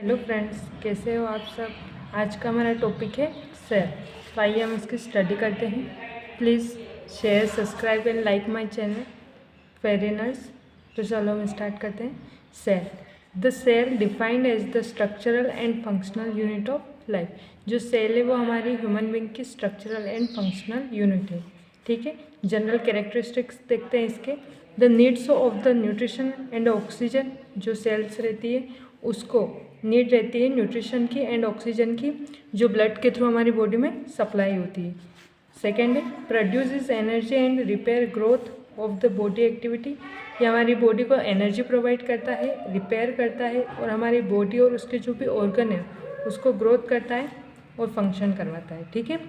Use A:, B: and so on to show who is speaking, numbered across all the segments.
A: Hello friends, कैसे हो आप सब। आज का हमारा टॉपिक है सेल। तो आइए हम इसकी स्टडी करते हैं। Please share, subscribe and like my channel foreigners. तो चलो हम स्टार्ट करते हैं। Cell, the cell defined as the structural and functional unit of life. जो सेल है वो हमारी ह्यूमन बींग की स्ट्रक्चरल एंड फंक्शनल यूनिट है। ठीक है, जनरल कैरेक्टरिस्टिक्स देखते हैं इसके। The needs of the nutrition and oxygen, जो सेल्स रहती है उसको नीड रहती है न्यूट्रिशन की एंड ऑक्सीजन की, जो ब्लड के थ्रू हमारी बॉडी में सप्लाई होती है। सेकेंड है produces energy and repair growth of the body activity. ये हमारी बॉडी को एनर्जी प्रोवाइड करता है, रिपेयर करता है और हमारी बॉडी और उसके जो भी ऑर्गन है उसको ग्रोथ करता है और फंक्शन करवाता है। ठीक है,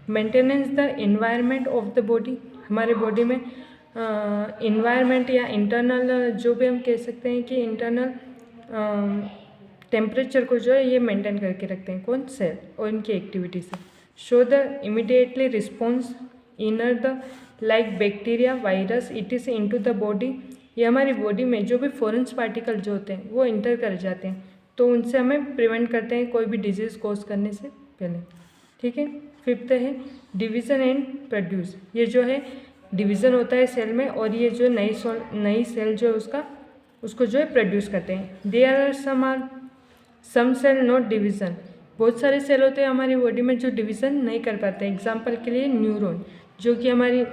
A: maintenance the environment of the body. हमारे बॉडी में इन्वायरमेंट या इंटरनल जो भी हम कह सकते हैं कि इंटरनल टेम्परेचर को जो है ये मेंटेन करके रखते हैं कौन, सेल, और इनकी एक्टिविटी से। Show the immediately response inner the like bacteria virus it is into the body. ये हमारी बॉडी में जो भी फॉरेन पार्टिकल जो होते हैं वो इंटर कर जाते हैं, तो उनसे हमें प्रिवेंट करते हैं कोई भी डिजीज़ कॉज करने से पहले। ठीक है, फिफ्थ है डिवीज़न एंड प्रोड्यूस। ये जो है डिवीज़न होता है सेल में और ये जो नई सेल जो है उसको जो है प्रोड्यूस करते हैं। There are some cell not division. बहुत सारे सेल होते हैं हमारी बॉडी में जो डिवीज़न नहीं कर पाते। एग्जाम्पल के लिए न्यूरॉन, जो कि हमारी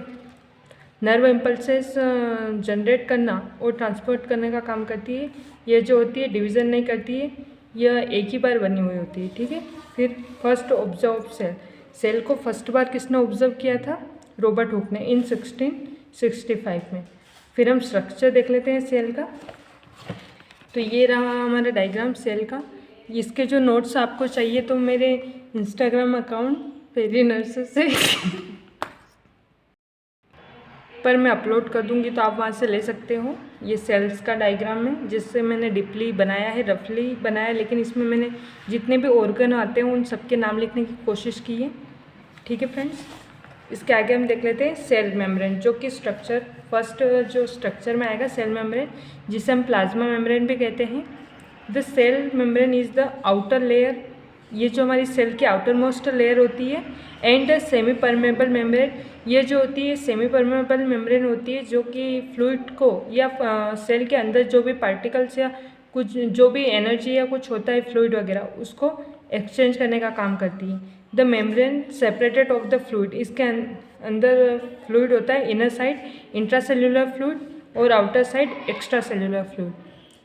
A: नर्व इम्पल्सेस जनरेट करना और ट्रांसपोर्ट करने का काम करती है। ये जो होती है डिवीज़न नहीं करती है, यह एक ही बार बनी हुई होती है। ठीक है, फिर फर्स्ट ऑब्जर्व सेल। सेल को फर्स्ट बार किसने ऑब्जर्व किया था? रॉबर्ट हुक ने इन 1665 में। फिर हम स्ट्रक्चर देख लेते हैं सेल का। तो ये रहा हमारा डायग्राम सेल का। इसके जो नोट्स आपको चाहिए तो मेरे इंस्टाग्राम अकाउंट पेरी नर्स से पर मैं अपलोड कर दूंगी, तो आप वहाँ से ले सकते हो। ये सेल्स का डायग्राम है जिससे मैंने डीपली बनाया है, रफली बनाया है, लेकिन इसमें मैंने जितने भी ऑर्गन आते हैं उन सबके नाम लिखने की कोशिश की है। ठीक है फ्रेंड्स, इसके आगे हम देख लेते हैं सेल मेम्ब्रेन, जो कि स्ट्रक्चर फर्स्ट जो स्ट्रक्चर में आएगा सेल मेम्ब्रेन, जिसे हम प्लाज्मा मेम्ब्रेन भी कहते हैं। The cell membrane is the outer layer. ये जो हमारी सेल की आउटर मोस्ट लेयर होती है। एंड सेमी परमेबल मेम्ब्रेन, ये जो होती है सेमी परमेबल मेम्ब्रेन होती है, जो कि फ्लूइड को या सेल के अंदर जो भी पार्टिकल्स या कुछ जो भी एनर्जी या कुछ होता है फ्लूइड वगैरह उसको एक्सचेंज करने का काम करती है। The membrane separated of the fluid, इसके अंदर फ्लूइड होता है, इनर साइड इंट्रासेल्यूलर फ्लूइड और outer side extracellular fluid.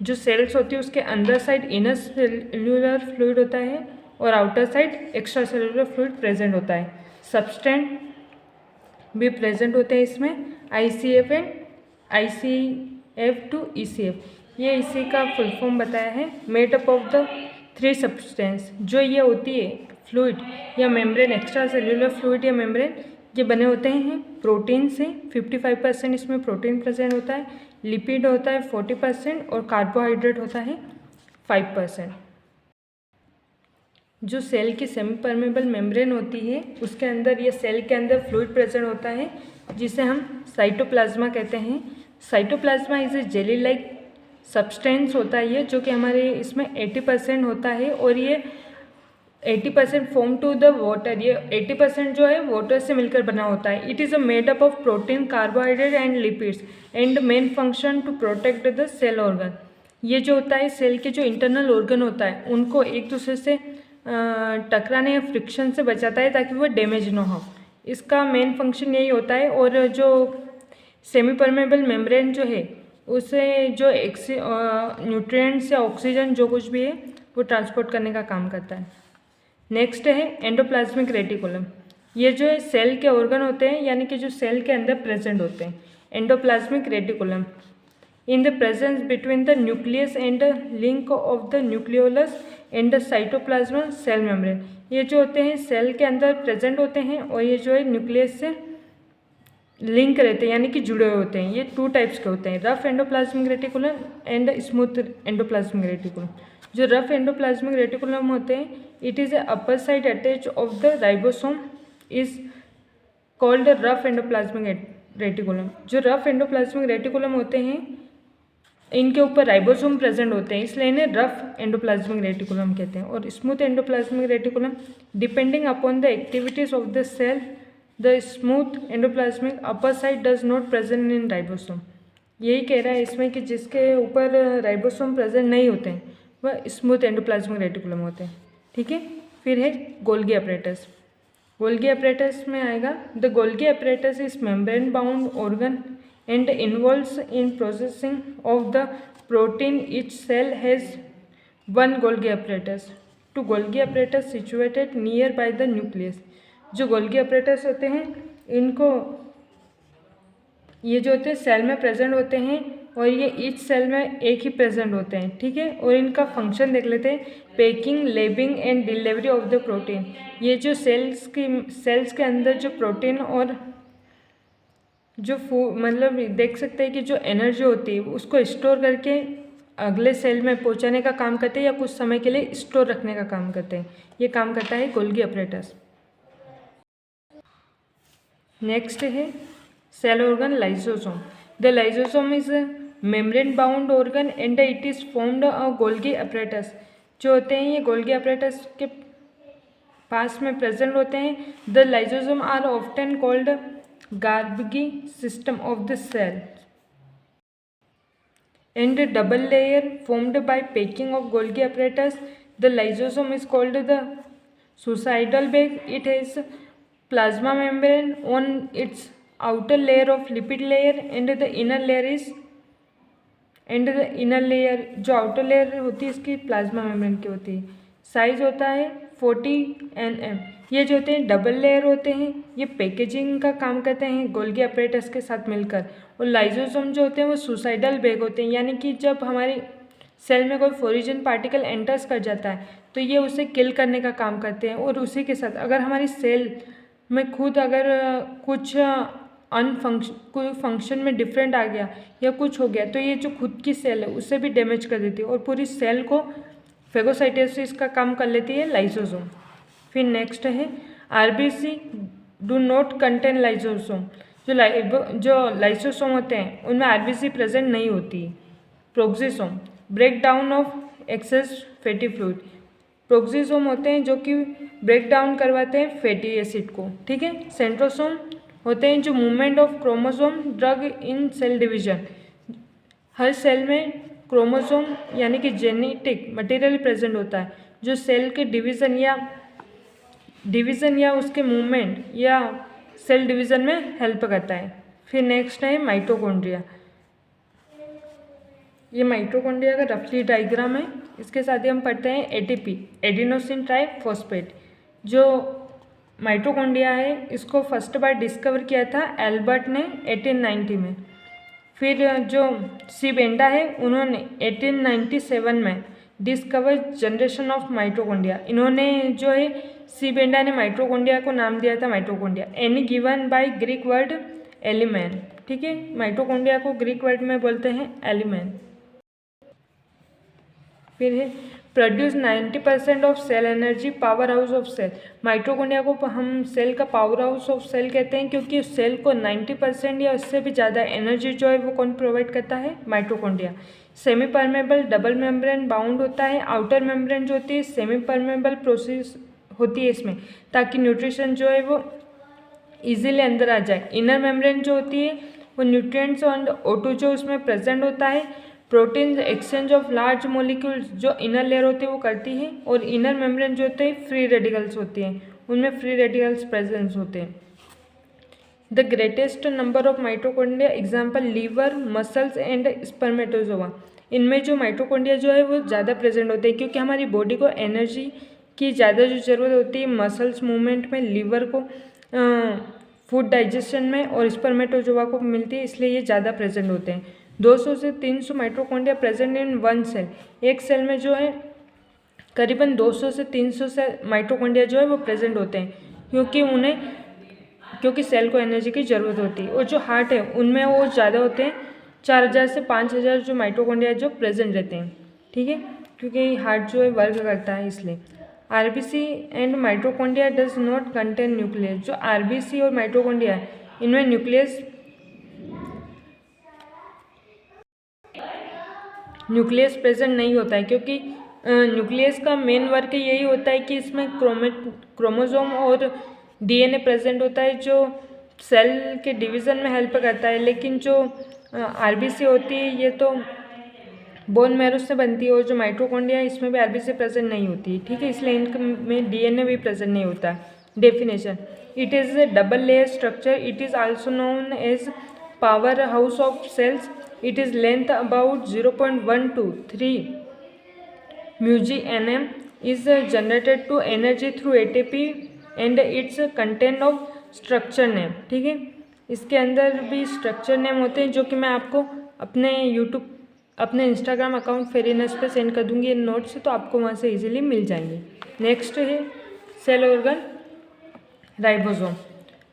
A: जो सेल्स होती है उसके अंदर साइड इनर सेल्यूलर फ्लूइड होता है और outer side extracellular fluid present होता है। सब्सटेंट भी प्रेजेंट होते हैं इसमें, ICF and ICF to ECF। ये इसी का फुल फॉर्म बताया है। Made up of the 3 substance, जो ये होती है फ्लूइड या मेम्ब्रेन, एक्स्ट्रा सेल्यूलर फ्लूइड या मेम्ब्रेन, ये बने होते हैं प्रोटीन से। 55% इसमें प्रोटीन प्रेजेंट होता है, लिपिड होता है 40% और कार्बोहाइड्रेट होता है 5%। जो सेल की सेमी परमेबल मेम्ब्रेन होती है उसके अंदर, ये सेल के अंदर फ्लूइड प्रेजेंट होता है जिसे हम साइटोप्लाज्मा कहते हैं। Cytoplasm is a jelly like substance होता है ये, जो कि हमारे इसमें 80% होता है और ये 80% फॉर्म टू द वाटर। ये 80% जो है वाटर से मिलकर बना होता है। It is a made up of protein, carbohydrate and lipids and main function to protect the cell organ. ये जो होता है सेल के जो इंटरनल ऑर्गन होता है उनको एक दूसरे से टकराने या फ्रिक्शन से बचाता है ताकि वो डैमेज ना हो। इसका मेन फंक्शन यही होता है। और जो सेमी परमेबल मेम्ब्रेन जो है उसे जो न्यूट्रिएंट्स या ऑक्सीजन जो कुछ भी है वो ट्रांसपोर्ट करने का काम करता है। नेक्स्ट है एंडोप्लाज्मिक रेटिकुलम। ये जो है सेल के ऑर्गन होते हैं, यानी कि जो सेल के अंदर प्रेजेंट होते हैं। Endoplasmic reticulum in the presence between the nucleus and the link of the nucleolus and the cytoplasmal cell membrane। ये जो होते हैं सेल के अंदर प्रेजेंट होते हैं और ये जो है न्यूक्लियस से लिंक रहते हैं, यानी कि जुड़े हुए होते हैं। ये 2 टाइप्स के होते हैं, rough endoplasmic reticulum and smooth endoplasmic reticulum. जो रफ एंडोप्लाज्मिक रेटिकुलम होते हैं, it is A upper side attach of the ribosome is called rough endoplasmic reticulum. जो रफ एंडोप्लाज्मिक रेटिकुलम होते हैं इनके ऊपर राइबोसोम प्रेजेंट होते हैं, इसलिए इन्हें रफ एंडोप्लाज्मिक रेटिकुलम कहते हैं। और smooth endoplasmic reticulum, depending upon the activities of the cell, the smooth endoplasmic upper side does not present in ribosome. यही कह रहा है इसमें कि जिसके ऊपर राइबोसोम प्रेजेंट नहीं होते हैं वह स्मूथ एंडोप्लाज्मिक रेटिकुलम होते हैं। ठीक है, फिर है गोल्गी अपरेटस। गोल्गी अपरेटस में आएगा, the Golgi apparatus is membrane bound organ and involves in processing of the protein. Each cell has one Golgi apparatus. Two Golgi apparatus situated near by the nucleus. जो Golgi apparatus होते हैं इनको, ये जो होते हैं सेल में present होते हैं और ये ईच सेल में एक ही प्रेजेंट होते हैं। ठीक है, और इनका फंक्शन देख लेते हैं, packing, labelling and delivery of the protein. ये जो सेल्स के अंदर जो प्रोटीन और जो मतलब देख सकते हैं कि जो एनर्जी होती है उसको स्टोर करके अगले सेल में पहुंचाने का काम करते हैं या कुछ समय के लिए स्टोर रखने का काम करते हैं। ये काम करता है गोल्गी अपरेटस। नेक्स्ट है cell organ lysosome. The lysosome is membrane bound organ and it is formed a Golgi apparatus. जो होते हैं ये गोल्गी अपरेटस के पास में प्रेजेंट होते हैं। The lysosome are often called Golgi system of the cell and a double layer formed by packing of Golgi apparatus. The lysosome is called the suicidal bag. It has plasma membrane on its outer layer of lipid layer and the inner layer जो outer layer होती है इसकी plasma membrane की होती है। Size होता है 40 nm। ये जो होते हैं डबल लेयर होते हैं, ये पैकेजिंग का काम करते हैं गोल्गी अपरेटस के साथ मिलकर। और लाइसोसोम जो होते हैं वो सुसाइडल बैग होते हैं, यानी कि जब हमारी सेल में कोई फॉरिजन पार्टिकल एंटर्स कर जाता है तो ये उसे किल करने का काम करते हैं। और उसी के साथ अगर हमारी सेल में खुद अगर कुछ कोई फंक्शन में डिफरेंट आ गया या कुछ हो गया तो ये जो खुद की सेल है उसे भी डैमेज कर देती है और पूरी सेल को फेगोसाइटोसिस का काम कर लेती है लाइसोसोम। फिर नेक्स्ट है RBC do not contain lysosome. जो लाइसोसोम होते हैं उनमें आरबीसी प्रेजेंट नहीं होती। Peroxisome, break down of excess fatty fluid. Peroxisome होते हैं जो कि ब्रेक डाउन करवाते हैं फैटी एसिड को। ठीक है, सेंट्रोसोम होते हैं जो movement of chromosome during in cell division. हर सेल में क्रोमोसोम यानी कि जेनेटिक मटेरियल प्रेजेंट होता है जो सेल के डिवीज़न या उसके मूवमेंट या सेल डिवीज़न में हेल्प करता है। फिर नेक्स्ट है माइटोकॉन्ड्रिया। ये माइटोकॉन्ड्रिया का रफली डायग्राम है। इसके साथ ही हम पढ़ते हैं एटीपी, एडिनोसिन ट्राइफॉस्फेट। जो माइटोकॉन्ड्रिया है इसको फर्स्ट बार डिस्कवर किया था एल्बर्ट ने 1890 में। फिर जो सी बेंडा है उन्होंने 1897 में डिस्कवर जनरेशन ऑफ माइटोकॉन्ड्रिया। इन्होंने जो है सी बेंडा ने माइटोकॉन्ड्रिया को नाम दिया था mitochondria, any given by Greek word element. ठीक है, माइटोकॉन्ड्रिया को ग्रीक वर्ड में बोलते हैं एलिमेन। फिर है produce 90% of cell energy, powerhouse of cell. Mitochondria को हम सेल का पावर हाउस ऑफ सेल कहते हैं क्योंकि सेल को 90% या उससे भी ज़्यादा एनर्जी जो है वो कौन प्रोवाइड करता है, mitochondria. Semi permeable double membrane bound होता है। आउटर मेम्ब्रेन जो होती है सेमी परमेबल प्रोसेस होती है इसमें, ताकि न्यूट्रिशन जो है वो इजीली अंदर आ जाए। इनर मेम्ब्रेन जो होती है वो न्यूट्रिएंट्स और O2 जो उसमें प्रेजेंट होता है। Protein exchange of large molecules जो इनर लेयर होती है वो करती है। और इनर मेम्ब्रेन जो होते हैं फ्री रेडिकल्स होती हैं, उनमें फ्री रेडिकल्स प्रेजेंस होते हैं। The greatest number of mitochondria example liver, muscles and spermatozoa. इनमें जो माइटोकॉन्ड्रिया जो है वो ज़्यादा प्रेजेंट होते हैं क्योंकि हमारी बॉडी को एनर्जी की ज़्यादा जो ज़रूरत होती है मसल्स मूवमेंट में, लीवर को फूड डाइजेशन में और स्पर्मेटोजोआ को मिलती है, इसलिए ये ज़्यादा प्रेजेंट होते हैं। 200 से 300 mitochondria present in one cell. एक सेल में जो है करीबन 200 से 300 से माइटोकॉन्ड्रिया जो है वो प्रेजेंट होते हैं क्योंकि सेल को एनर्जी की ज़रूरत होती है। और जो हार्ट है उनमें वो ज़्यादा होते हैं, 4000 से 5000 जो माइटोकॉन्ड्रिया जो प्रेजेंट रहते हैं। ठीक है, क्योंकि हार्ट जो है वर्क करता है इसलिए। RBC and mitochondria does not contain nucleus. जो आरबीसी और माइटोकॉन्ड्रिया है इनमें न्यूक्लियस न्यूक्लियस प्रेजेंट नहीं होता है, क्योंकि न्यूक्लियस का मेन वर्क यही होता है कि इसमें क्रोमोसोम और डीएनए प्रेजेंट होता है जो सेल के डिवीज़न में हेल्प करता है। लेकिन जो आरबीसी होती है ये तो बोन मैरो से बनती है, और जो माइटोकॉन्ड्रिया है इसमें भी आरबीसी प्रेजेंट नहीं होती है, ठीक है, इसलिए इनमें डीएनए भी प्रेजेंट नहीं होता है। Definition, it is a double layer structure, it is also known as powerhouse of cells, it is length about 0.123 μg/nm, is generated to energy through ATP and its content of structure name, ठीक है। इसके अंदर भी structure name होते हैं जो कि मैं आपको अपने इंस्टाग्राम अकाउंट फेरिनस पे सेंड कर दूंगी इन नोट्स से, तो आपको वहाँ से इजीली मिल जाएंगे। नेक्स्ट है cell organ ribosome.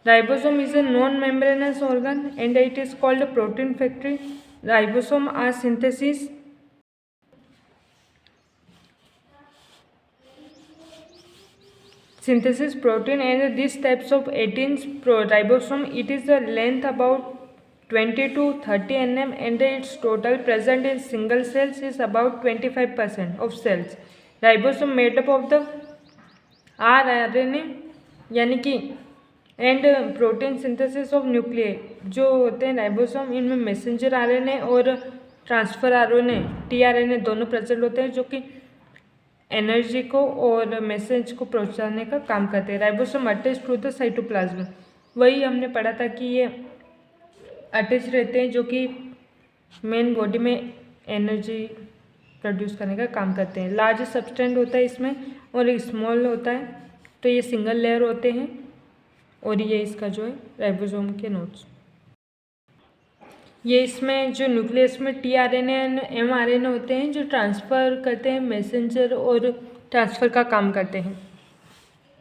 A: Ribosome is a non membranous organ and it is called protein factory. Ribosome are synthesis protein and these types of 18 ribosome. It is a length about 20 to 30 nm and its total present in single cells is about 25% of cells. Ribosome made up of the rRNA यानी कि and protein synthesis of nuclear जो होते हैं ribosome, इनमें messenger RNA और transfer RNA tRNA दोनों present होते हैं जो कि एनर्जी को और मैसेज को पहुंचाने का काम करते हैं। Ribosome attach to the cytoplasm, वही हमने पढ़ा था कि ये अटैच रहते हैं जो कि मेन बॉडी में एनर्जी प्रोड्यूस करने का काम करते हैं। लार्ज सब्सटेंस होता है इसमें और स्मॉल होता है, तो ये सिंगल लेयर होते हैं। और ये इसका जो है राइबोसोम के नोट्स, ये इसमें जो न्यूक्लियस में टीआरएनए एंड एमआरएनए होते हैं जो ट्रांसफ़र करते हैं, मैसेंजर और ट्रांसफ़र का काम करते हैं।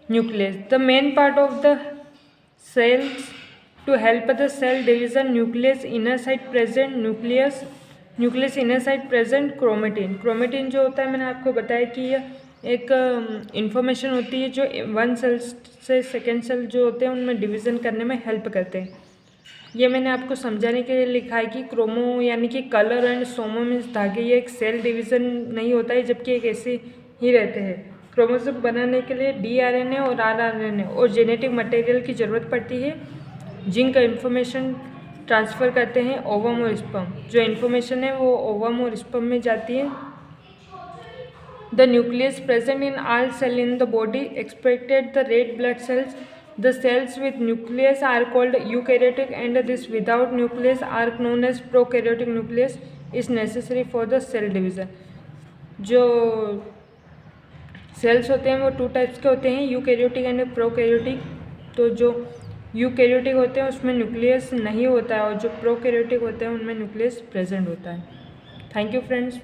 A: Nucleus, the main part of the cells to help the cell division. Nucleus inner side present nucleus inner side present chromatin. Chromatin जो होता है मैंने आपको बताया कि यह एक इंफॉर्मेशन होती है जो वन सेल से सेकेंड सेल जो होते हैं उनमें डिवीज़न करने में हेल्प करते हैं। ये मैंने आपको समझाने के लिए लिखा है कि क्रोमो यानी कि कलर एंड सोमो मीन्स धागे, ये एक सेल डिवीज़न नहीं होता है, जबकि एक ऐसे ही रहते हैं। क्रोमोसोम बनाने के लिए डीआरएनए और आरआरएनए और जेनेटिक मटेरियल की ज़रूरत पड़ती है जिनका इन्फॉर्मेशन ट्रांसफ़र करते हैं ओवम और स्पर्म। जो इन्फॉर्मेशन है वो ओवम और स्पर्म में जाती है। The nucleus present in all cell in the body expected the red blood cells. The cells with nucleus are called eukaryotic and this without nucleus are known as prokaryotic. Nucleus is necessary for the cell division. जो sales होते हैं वो two types के होते हैं, eukaryotic and prokaryotic. तो जो eukaryotic होते हैं उसमें न्यूक्लियस नहीं होता है और जो प्रोकैरियोटिक होते हैं उनमें न्यूक्लियस प्रेजेंट होता है। Thank you friends.